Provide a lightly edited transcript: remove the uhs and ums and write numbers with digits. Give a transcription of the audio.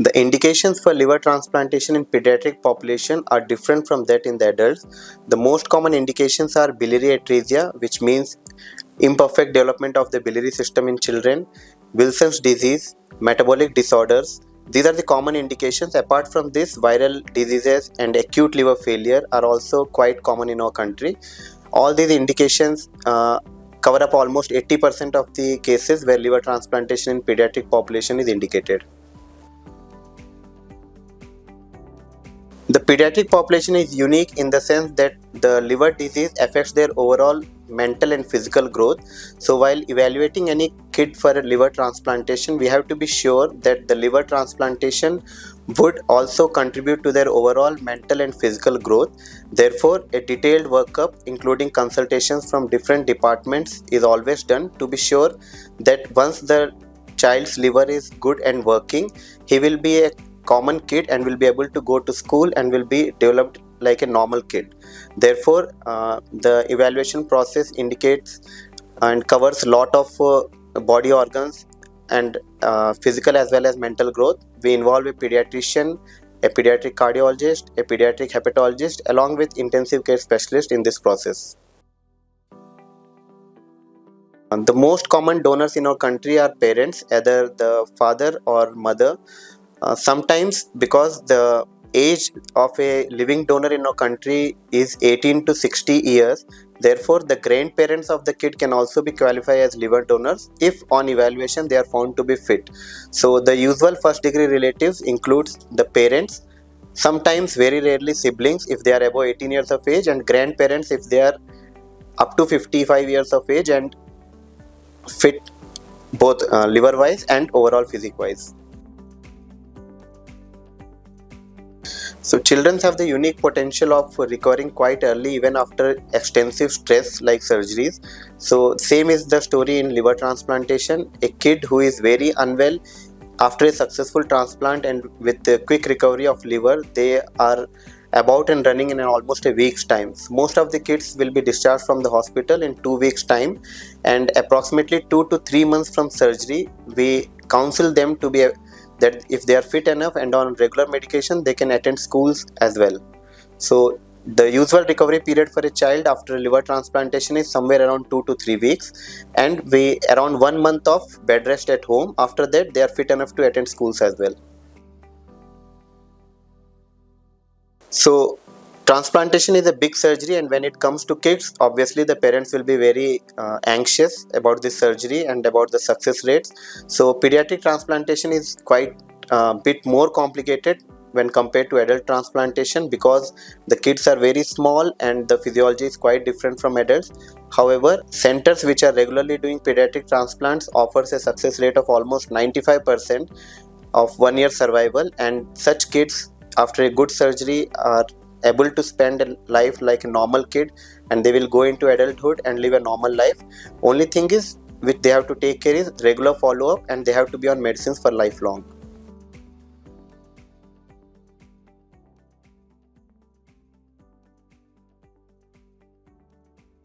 The indications for liver transplantation in pediatric population are different from that in the adults. The most common indications are biliary atresia, which means imperfect development of the biliary system in children, Wilson's disease, metabolic disorders. These are the common indications. Apart from this, viral diseases and acute liver failure are also quite common in our country. All these indications cover up almost 80% of the cases where liver transplantation in pediatric population is indicated. The pediatric population is unique in the sense that the liver disease affects their overall mental and physical growth. So while evaluating any kid for a liver transplantation, we have to be sure that the liver transplantation would also contribute to their overall mental and physical growth. Therefore, a detailed workup including consultations from different departments is always done to be sure that once the child's liver is good and working, he will be a common kid and will be able to go to school and will be developed like a normal kid. Therefore, the evaluation process indicates and covers a lot of body organs and physical as well as mental growth. We involve a pediatrician, a pediatric cardiologist, a pediatric hepatologist along with intensive care specialist in this process. The most common donors in our country are parents, either the father or mother. Sometimes because the age of a living donor in our country is 18 to 60 years, therefore the grandparents of the kid can also be qualified as liver donors if on evaluation they are found to be fit. So the usual first degree relatives includes the parents, sometimes very rarely siblings if they are above 18 years of age, and grandparents if they are up to 55 years of age and fit both liver wise and overall physique wise. So children have the unique potential of recovering quite early even after extensive stress like surgeries. So same is the story in liver transplantation. A kid who is very unwell after a successful transplant and with the quick recovery of liver, they are about and running in almost a week's time. So most of the kids will be discharged from the hospital in 2 weeks time, and approximately 2 to 3 months from surgery we counsel them to be that if they are fit enough and on regular medication, they can attend schools as well. So the usual recovery period for a child after a liver transplantation is somewhere around 2 to 3 weeks, and we around 1 month of bed rest at home. After that, they are fit enough to attend schools as well. So transplantation is a big surgery, and when it comes to kids, obviously the parents will be very anxious about this surgery and about the success rates. So pediatric transplantation is quite a bit more complicated when compared to adult transplantation because the kids are very small and the physiology is quite different from adults. However, centers which are regularly doing pediatric transplants offers a success rate of almost 95% of 1 year survival, and such kids after a good surgery are able to spend a life like a normal kid, and they will go into adulthood and live a normal life. Only thing is which they have to take care is regular follow-up, and they have to be on medicines for lifelong.